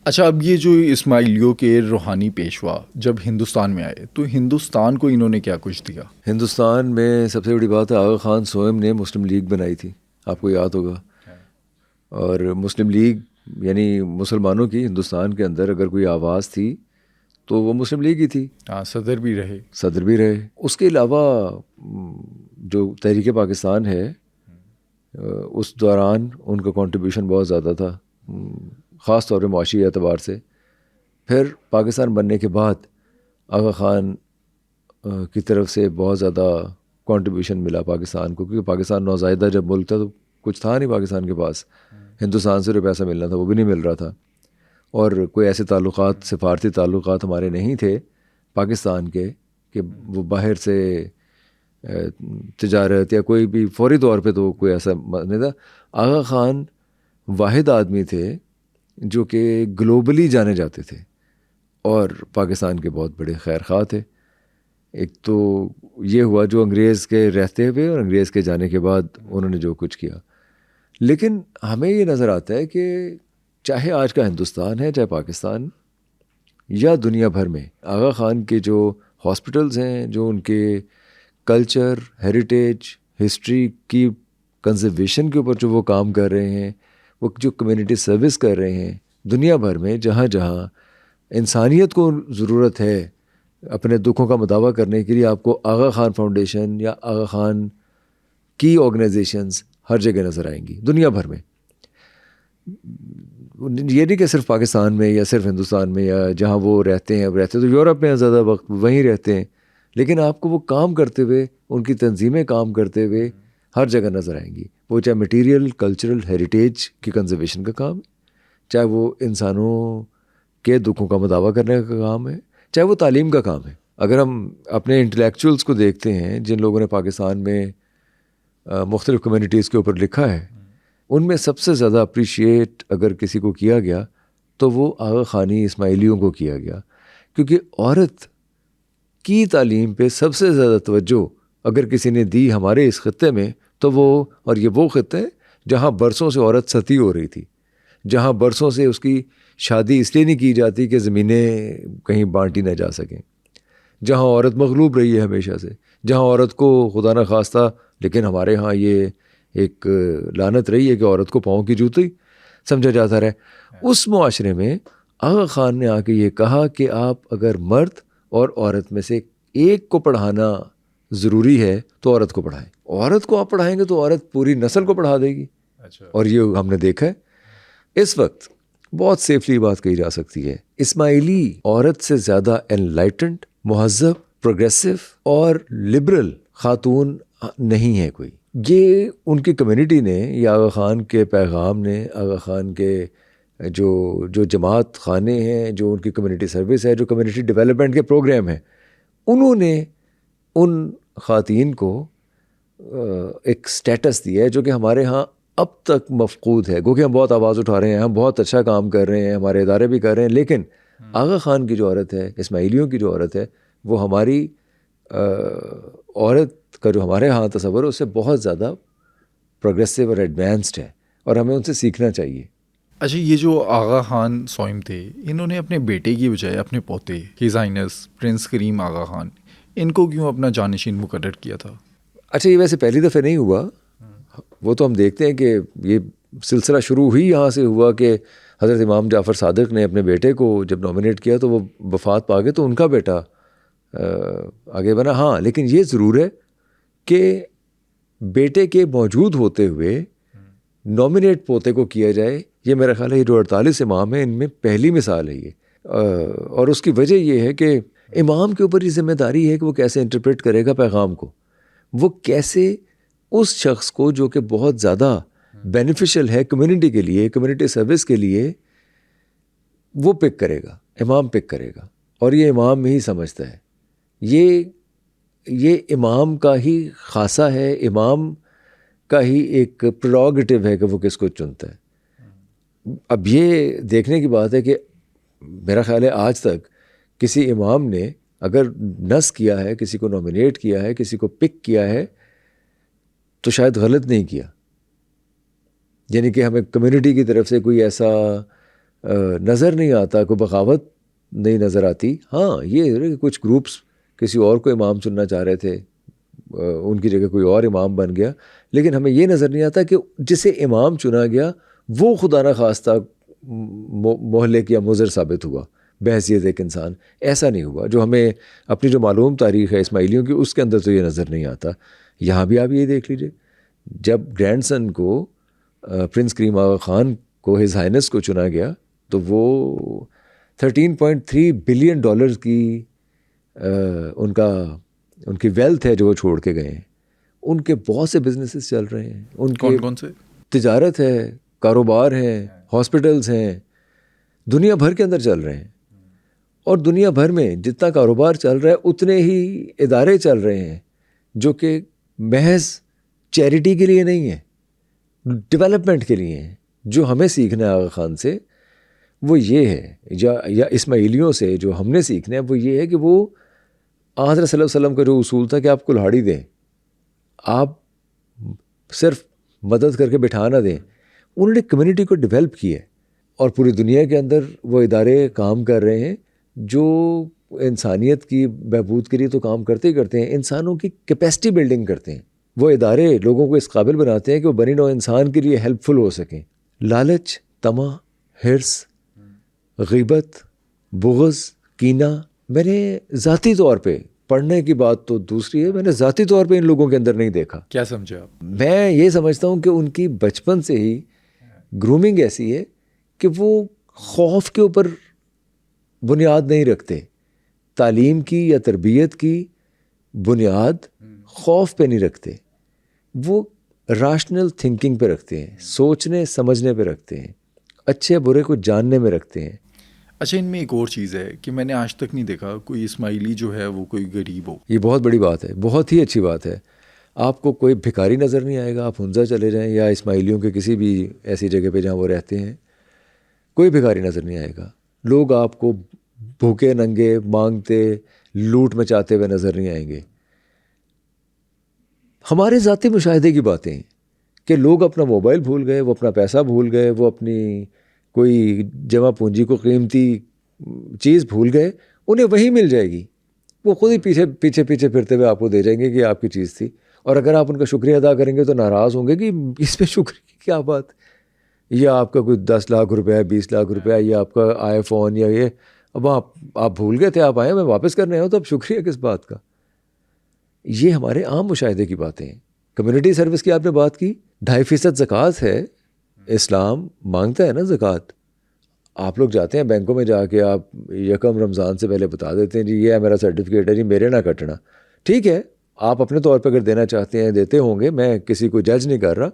اچھا، اب یہ جو اسماعیلیوں کے روحانی پیشوا جب ہندوستان میں آئے تو ہندوستان کو انہوں نے کیا کچھ دیا؟ ہندوستان میں سب سے بڑی بات ہے آغا خان سوئم نے مسلم لیگ بنائی تھی، آپ کو یاد ہوگا. اور مسلم لیگ یعنی مسلمانوں کی ہندوستان کے اندر اگر کوئی آواز تھی تو وہ مسلم لیگ ہی تھی. ہاں، صدر بھی رہے. اس کے علاوہ جو تحریک پاکستان ہے اس دوران ان کا کنٹریبیوشن بہت زیادہ تھا، خاص طور پہ معاشی اعتبار سے. پھر پاکستان بننے کے بعد آغا خان کی طرف سے بہت زیادہ کنٹریبیوشن ملا پاکستان کو، کیونکہ پاکستان نوزائیدہ جب ملک تھا تو کچھ تھا نہیں پاکستان کے پاس. ہندوستان سے جو پیسہ ملنا تھا وہ بھی نہیں مل رہا تھا، اور کوئی ایسے تعلقات، سفارتی تعلقات ہمارے نہیں تھے پاکستان کے کہ وہ باہر سے تجارت یا کوئی بھی فوری طور پہ تو کوئی ایسا نہیں تھا. آغا خان واحد آدمی تھے جو کہ گلوبلی جانے جاتے تھے اور پاکستان کے بہت بڑے خیر خواہ تھے. ایک تو یہ ہوا جو انگریز کے رہتے ہوئے اور انگریز کے جانے کے بعد انہوں نے جو کچھ کیا. لیکن ہمیں یہ نظر آتا ہے کہ چاہے آج کا ہندوستان ہے، چاہے پاکستان یا دنیا بھر میں، آغا خان کے جو ہاسپٹلز ہیں، جو ان کے کلچر، ہیریٹیج، ہسٹری کی کنزرویشن کے اوپر جو وہ کام کر رہے ہیں، وہ جو کمیونٹی سروس کر رہے ہیں دنیا بھر میں، جہاں جہاں انسانیت کو ضرورت ہے اپنے دکھوں کا مداوع کرنے کے لیے، آپ کو آغا خان فاؤنڈیشن یا آغا خان کی آرگنائزیشنز ہر جگہ نظر آئیں گی دنیا بھر میں. یہ نہیں کہ صرف پاکستان میں یا صرف ہندوستان میں یا جہاں وہ رہتے ہیں. اب رہتے تو یورپ میں زیادہ وقت وہیں رہتے ہیں، لیکن آپ کو وہ کام کرتے ہوئے، ان کی تنظیمیں کام کرتے ہوئے ہر جگہ نظر آئیں گی. وہ چاہے میٹیریل، کلچرل ہیریٹیج کی کنزرویشن کا کام ہے، چاہے وہ انسانوں کے دکھوں کا مداوع کرنے کا کام ہے، چاہے وہ تعلیم کا کام ہے. اگر ہم اپنے انٹلیکچوئلس کو دیکھتے ہیں جن لوگوں نے پاکستان میں مختلف کمیونٹیز کے اوپر لکھا ہے، ان میں سب سے زیادہ اپریشیٹ اگر کسی کو کیا گیا تو وہ آغا خانی اسماعیلیوں کو کیا گیا، کیونکہ عورت کی تعلیم پہ سب سے زیادہ توجہ اگر کسی نے دی ہمارے اس خطے میں تو وہ خطہ ہے جہاں برسوں سے عورت ستی ہو رہی تھی، جہاں برسوں سے اس کی شادی اس لیے نہیں کی جاتی کہ زمینیں کہیں بانٹی نہ جا سکیں، جہاں عورت مغلوب رہی ہے ہمیشہ سے، جہاں عورت کو خدا نہ خواستہ، لیکن ہمارے ہاں یہ ایک لعنت رہی ہے کہ عورت کو پاؤں کی جوتی سمجھا جاتا رہے. اس معاشرے میں آغا خان نے آ کے یہ کہا کہ آپ اگر مرد اور عورت میں سے ایک کو پڑھانا ضروری ہے تو عورت کو پڑھائیں. عورت کو آپ پڑھائیں گے تو عورت پوری نسل کو پڑھا دے گی. اور یہ ہم نے دیکھا ہے. اس وقت بہت سیفلی بات کہی جا سکتی ہے، اسماعیلی عورت سے زیادہ انلائٹنڈ، مہذب، پروگریسو اور لبرل خاتون نہیں ہے کوئی. یہ ان کی کمیونٹی نے، یا آغا خان کے پیغام نے، آغا خان کے جو جماعت خانے ہیں، جو ان کی کمیونٹی سروس ہے، جو کمیونٹی ڈیولپمنٹ کے پروگرام ہیں، انہوں نے ان خواتین کو ایک سٹیٹس دیا ہے جو کہ ہمارے ہاں اب تک مفقود ہے. گو کہ ہم بہت آواز اٹھا رہے ہیں، ہم بہت اچھا کام کر رہے ہیں، ہمارے ادارے بھی کر رہے ہیں، لیکن آغا خان کی جو عورت ہے، اسماعیلیوں کی جو عورت ہے، وہ ہماری عورت کا جو ہمارے ہاں تصور ہے اس سے بہت زیادہ پروگریسو اور ایڈوانسڈ ہے، اور ہمیں ان سے سیکھنا چاہیے. اچھا، یہ جو آغا خان سوئم تھے، انہوں نے اپنے بیٹے کی بجائے اپنے پوتے ہز ہائنس پرنس کریم آغا خان، ان کو کیوں اپنا جانشین مقرر کیا تھا؟ اچھا، یہ ویسے پہلی دفعہ نہیں ہوا. وہ تو ہم دیکھتے ہیں کہ یہ سلسلہ شروع ہی یہاں سے ہوا کہ حضرت امام جعفر صادق نے اپنے بیٹے کو جب نامنیٹ کیا تو وہ وفات پا گئے تو ان کا بیٹا آگے بنا. ہاں، لیکن یہ ضرور ہے کہ بیٹے کے موجود ہوتے ہوئے نامنیٹ پوتے کو کیا جائے. یہ میرا خیال ہے یہ جو 48 امام ہیں ان میں پہلی مثال ہے یہ. اور اس کی وجہ یہ ہے کہ امام کے اوپر یہ ذمہ داری ہے کہ وہ کیسے انٹرپریٹ کرے گا پیغام کو، وہ کیسے اس شخص کو جو کہ بہت زیادہ بینیفیشل ہے کمیونٹی کے لیے، کمیونٹی سروس کے لیے، وہ پک کرے گا، امام پک کرے گا. اور یہ امام ہی سمجھتا ہے، یہ امام کا ہی خاصہ ہے، امام کا ہی ایک پریروگیٹو ہے کہ وہ کس کو چنتا ہے. اب یہ دیکھنے کی بات ہے کہ میرا خیال ہے آج تک کسی امام نے اگر نص کیا ہے، کسی کو نامنیٹ کیا ہے، کسی کو پک کیا ہے تو شاید غلط نہیں کیا. یعنی کہ ہمیں کمیونٹی کی طرف سے کوئی ایسا نظر نہیں آتا, کوئی بغاوت نہیں نظر آتی. ہاں یہ کچھ گروپس کسی اور کو امام چننا چاہ رہے تھے, ان کی جگہ کوئی اور امام بن گیا, لیکن ہمیں یہ نظر نہیں آتا کہ جسے امام چنا گیا وہ خدا نہ خواستہ مہلک یا مضر ثابت ہوا بحیثیت ایک انسان. ایسا نہیں ہوا. جو ہمیں اپنی جو معلوم تاریخ ہے اسماعیلیوں کی, اس کے اندر تو یہ نظر نہیں آتا. یہاں بھی آپ یہ دیکھ لیجئے, جب گرینڈ سن کو پرنس کریم آغا خان کو ہز ہائنس کو چنا گیا تو وہ 13.3 بلین ڈالرز کی ان کی ویلتھ ہے جو وہ چھوڑ کے گئے ہیں. ان کے بہت سے بزنسز چل رہے ہیں, ان کے کون سے تجارت ہے, کاروبار ہیں, ہاسپٹلز ہیں, دنیا بھر کے اندر چل رہے ہیں. اور دنیا بھر میں جتنا کاروبار چل رہا ہے اتنے ہی ادارے چل رہے ہیں جو کہ محض چیریٹی کے لیے نہیں ہیں, ڈیولپمنٹ کے لیے ہیں. جو ہمیں سیکھنا ہے آغا خان سے وہ یہ ہے, یا اسماعیلیوں سے جو ہم نے سیکھنا ہے وہ یہ ہے کہ وہ حضرت صلی اللہ علیہ وسلم کا جو اصول تھا کہ آپ کلہاڑی دیں, آپ صرف مدد کر کے بٹھا نہ دیں. انہوں نے کمیونٹی کو ڈیولپ کیا ہے اور پوری دنیا کے اندر وہ ادارے کام کر رہے ہیں جو انسانیت کی بہبود کے لیے تو کام کرتے ہی کرتے ہیں, انسانوں کی کیپیسٹی بلڈنگ کرتے ہیں. وہ ادارے لوگوں کو اس قابل بناتے ہیں کہ وہ بنی نوع انسان کے لیے ہیلپ فل ہو سکیں. لالچ, طمع, حرص, غیبت, بغض, کینہ, میں نے ذاتی طور پہ, پڑھنے کی بات تو دوسری ہے, میں نے ذاتی طور پہ ان لوگوں کے اندر نہیں دیکھا. کیا سمجھے آپ؟ میں یہ سمجھتا ہوں کہ ان کی بچپن سے ہی گرومنگ ایسی ہے کہ وہ خوف کے اوپر بنیاد نہیں رکھتے. تعلیم کی یا تربیت کی بنیاد خوف پہ نہیں رکھتے, وہ راشنل تھنکنگ پہ رکھتے ہیں, سوچنے سمجھنے پہ رکھتے ہیں, اچھے برے کو جاننے میں رکھتے ہیں. اچھا, ان میں ایک اور چیز ہے کہ میں نے آج تک نہیں دیکھا کوئی اسماعیلی جو ہے وہ کوئی غریب ہو. یہ بہت بڑی بات ہے, بہت ہی اچھی بات ہے. آپ کو کوئی بھکاری نظر نہیں آئے گا. آپ ہنزا چلے جائیں یا اسماعیلیوں کے کسی بھی ایسی جگہ پہ جہاں وہ رہتے ہیں, کوئی بھکاری نظر نہیں آئے گا. لوگ آپ کو بھوکے ننگے مانگتے لوٹ مچاتے ہوئے نظر نہیں آئیں گے. ہمارے ذاتی مشاہدے کی باتیں ہیں کہ لوگ اپنا موبائل بھول گئے, وہ اپنا پیسہ بھول گئے, وہ اپنی کوئی جمع پونجی کو قیمتی چیز بھول گئے, انہیں وہی مل جائے گی. وہ خود ہی پیچھے پھرتے ہوئے آپ کو دے جائیں گے کہ یہ آپ کی چیز تھی. اور اگر آپ ان کا شکریہ ادا کریں گے تو ناراض ہوں گے کہ اس پہ شکریہ کی کیا بات, یہ آپ کا کوئی 10 لاکھ روپے, 20 لاکھ روپے, یہ آپ کا آئی فون, یا یہ اب آپ بھول گئے تھے, آپ آئے, میں واپس کرنے آیا ہوں, تو اب شکریہ کس بات کا. یہ ہمارے عام مشاہدے کی باتیں ہیں. کمیونٹی سروس کی آپ نے بات کی, 2.5% زکوٰۃ ہے, اسلام مانگتا ہے نا زکوٰۃ. آپ لوگ جاتے ہیں بینکوں میں جا کے, آپ 1 رمضان سے پہلے بتا دیتے ہیں جی یہ ہے میرا سرٹیفکیٹ ہے, جی میرے نہ کٹنا. ٹھیک ہے, آپ اپنے طور پہ اگر دینا چاہتے ہیں دیتے ہوں گے, میں کسی کو جج نہیں کر رہا,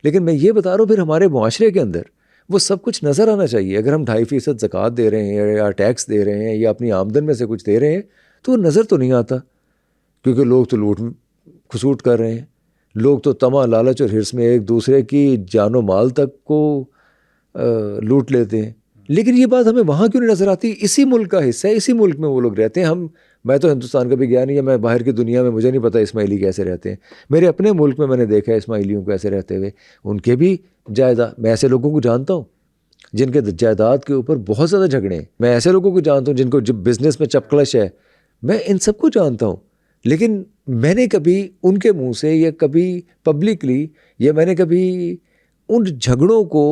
لیکن میں یہ بتا رہا ہوں پھر ہمارے معاشرے کے اندر وہ سب کچھ نظر آنا چاہیے. اگر ہم 2.5% زکوٰۃ دے رہے ہیں یا ٹیکس دے رہے ہیں یا اپنی آمدن میں سے کچھ دے رہے ہیں تو وہ نظر تو نہیں آتا, کیونکہ لوگ تو لوٹ کھسوٹ کر رہے ہیں. لوگ تو طمع, لالچ اور حرص میں ایک دوسرے کی جان و مال تک کو لوٹ لیتے ہیں. لیکن یہ بات ہمیں وہاں کیوں نہیں نظر آتی؟ اسی ملک کا حصہ ہے, اسی ملک میں وہ لوگ رہتے ہیں. میں تو ہندوستان کا بھی گیا نہیں ہے, میں باہر کی دنیا میں مجھے نہیں پتا اسماعیلی کیسے رہتے ہیں. میرے اپنے ملک میں نے دیکھا ہے اسماعیلیوں کو ایسے رہتے ہوئے. ان کے بھی جائیداد, میں ایسے لوگوں کو جانتا ہوں جن کے جائیداد کے اوپر بہت زیادہ جھگڑے ہیں. میں ایسے لوگوں کو جانتا ہوں جن کو بزنس میں چپکلش ہے. میں ان سب کو جانتا ہوں, لیکن میں نے کبھی ان کے منہ سے یا کبھی پبلکلی یا میں نے کبھی ان جھگڑوں کو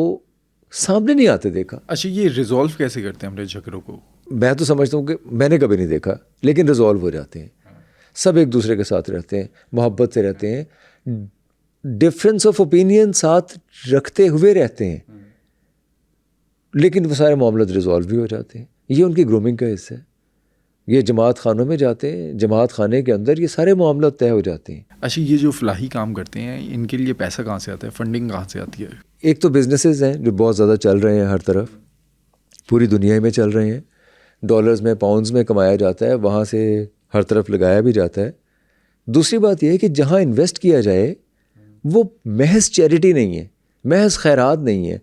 سامنے نہیں آتے دیکھا. اچھا, یہ ریزولو کیسے کرتے ہیں ہمارے جھگڑوں کو؟ میں تو سمجھتا ہوں کہ میں نے کبھی نہیں دیکھا, لیکن ریزولو ہو جاتے ہیں. سب ایک دوسرے کے ساتھ رہتے ہیں, محبت سے رہتے ہیں, ڈفرینس آف اوپینین ساتھ رکھتے ہوئے رہتے ہیں, لیکن وہ سارے معاملات ریزولو بھی ہو جاتے ہیں. یہ ان کی گرومنگ کا حصہ ہے. یہ جماعت خانوں میں جاتے ہیں, جماعت خانے کے اندر یہ سارے معاملات طے ہو جاتے ہیں. اچھا, یہ جو فلاحی کام کرتے ہیں ان کے لیے پیسہ کہاں سے آتا ہے, فنڈنگ کہاں سے آتی ہے؟ ایک تو بزنسز ہیں جو بہت زیادہ چل رہے ہیں, ہر طرف پوری دنیا میں چل رہے ہیں, ڈالرز میں پاؤنڈز میں کمایا جاتا ہے, وہاں سے ہر طرف لگایا بھی جاتا ہے. دوسری بات یہ ہے کہ جہاں انویسٹ کیا جائے وہ محض چیریٹی نہیں ہے, محض خیرات نہیں ہے.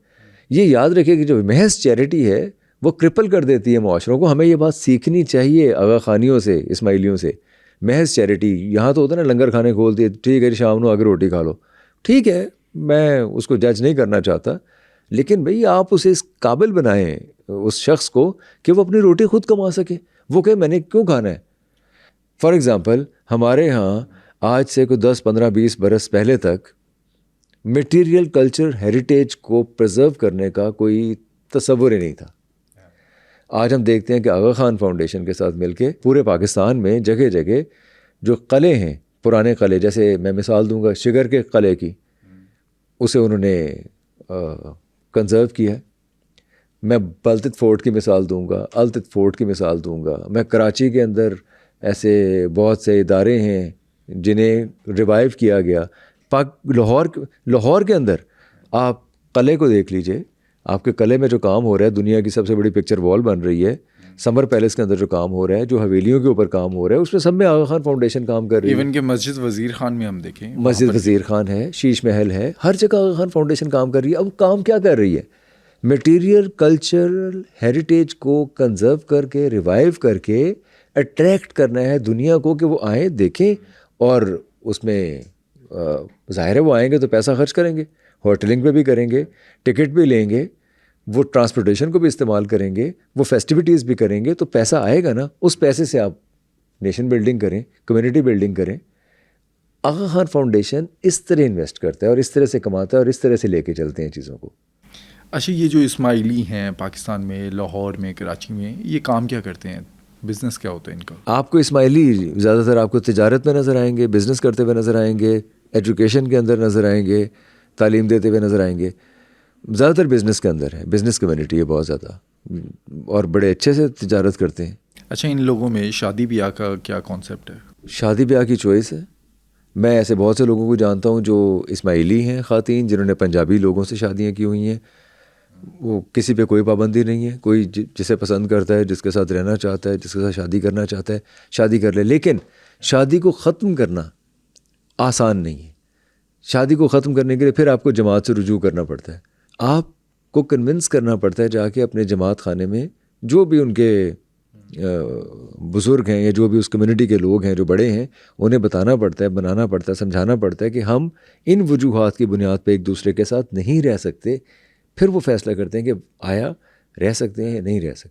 یہ یاد رکھے کہ جو محض چیریٹی ہے وہ کرپل کر دیتی ہے معاشروں کو. ہمیں یہ بات سیکھنی چاہیے آغا خانیوں سے, اسماعیلیوں سے. محض چیریٹی, یہاں تو ہوتا ہے نا لنگر کھانے کھول دیے, ٹھیک ہے شام کو آگے روٹی کھا لو, ٹھیک ہے, میں اس کو جج نہیں کرنا چاہتا, لیکن بھئی آپ اسے اس قابل بنائیں اس شخص کو کہ وہ اپنی روٹی خود کما سکے. وہ کہ میں نے کیوں کھانا ہے. فار ایگزامپل ہمارے ہاں آج سے کوئی 10 15 20 برس پہلے تک میٹیریل کلچر ہیریٹیج کو پرزرو کرنے کا کوئی تصور ہی نہیں تھا. آج ہم دیکھتے ہیں کہ آغا خان فاؤنڈیشن کے ساتھ مل کے پورے پاکستان میں جگہ جگہ جو قلعے ہیں, پرانے قلعے, جیسے میں مثال دوں گا شگر کے قلعے کی, اسے انہوں نے کنزرو کیا ہے. میں بلتت فورٹ کی مثال دوں گا, التت فورٹ کی مثال دوں گا. میں کراچی کے اندر ایسے بہت سے ادارے ہیں جنہیں ریوائیو کیا گیا. لاہور کے اندر آپ قلعے کو دیکھ لیجئے, آپ کے قلعے میں جو کام ہو رہا ہے, دنیا کی سب سے بڑی پکچر وال بن رہی ہے. سمر پیلس کے اندر جو کام ہو رہا ہے, جو حویلیوں کے اوپر کام ہو رہا ہے, اس میں سب میں آغا خان فاؤنڈیشن کام کر رہی ہے. ایون کہ مسجد وزیر خان میں ہم دیکھیں, مسجد وزیر خان ہے, شیش محل ہے, ہر جگہ آغا خان فاؤنڈیشن کام کر رہی ہے. اب کام کیا کر رہی ہے؟ میٹیریل کلچرل ہیریٹیج کو کنزرو کر کے, ریوائیو کر کے اٹریکٹ کرنا ہے دنیا کو کہ وہ آئیں دیکھیں. اور اس میں ظاہر ہے وہ آئیں گے تو پیسہ خرچ کریں گے, ہوٹلنگ پہ بھی کریں گے, ٹکٹ بھی لیں گے, وہ ٹرانسپورٹیشن کو بھی استعمال کریں گے, وہ فیسٹیوٹیز بھی کریں گے, تو پیسہ آئے گا نا. اس پیسے سے آپ نیشن بلڈنگ کریں, کمیونٹی بلڈنگ کریں. آغا خان فاؤنڈیشن اس طرح انویسٹ کرتا ہے اور اس طرح سے کماتا ہے اور اس طرح سے لے کے چلتے ہیں چیزوں کو. اچھا, یہ جو اسماعیلی ہیں پاکستان میں, لاہور میں, کراچی میں, یہ کام کیا کرتے ہیں؟ بزنس کیا ہوتا ہے ان کا؟ آپ کو اسماعیلی زیادہ تر آپ کو تجارت میں نظر آئیں گے, بزنس کرتے ہوئے نظر آئیں گے, ایجوکیشن کے اندر نظر آئیں گے, تعلیم دیتے ہوئے نظر آئیں گے. زیادہ تر بزنس کے اندر ہے, بزنس کمیونٹی ہے بہت زیادہ, اور بڑے اچھے سے تجارت کرتے ہیں. اچھا, ان لوگوں میں شادی بیاہ کا کیا کانسیپٹ ہے؟ شادی بیاہ کی چوائس ہے. میں ایسے بہت سے لوگوں کو جانتا ہوں جو اسماعیلی ہیں, خواتین جنہوں نے پنجابی لوگوں سے شادیاں کی ہوئی ہیں. وہ کسی پہ کوئی پابندی نہیں ہے, کوئی جسے پسند کرتا ہے, جس کے ساتھ رہنا چاہتا ہے, جس کے ساتھ شادی کرنا چاہتا ہے, شادی کر لے. لیکن شادی کو ختم کرنا آسان نہیں ہے. شادی کو ختم کرنے کے لیے پھر آپ کو جماعت سے رجوع کرنا پڑتا ہے. آپ کو کنونس کرنا پڑتا ہے جا کے اپنے جماعت خانے میں, جو بھی ان کے بزرگ ہیں یا جو بھی اس کمیونٹی کے لوگ ہیں جو بڑے ہیں, انہیں بتانا پڑتا ہے, بنانا پڑتا ہے, سمجھانا پڑتا ہے کہ ہم ان وجوہات کی بنیاد پہ ایک دوسرے کے ساتھ نہیں رہ سکتے. پھر وہ فیصلہ کرتے ہیں کہ آیا رہ سکتے ہیں یا نہیں رہ سکتے.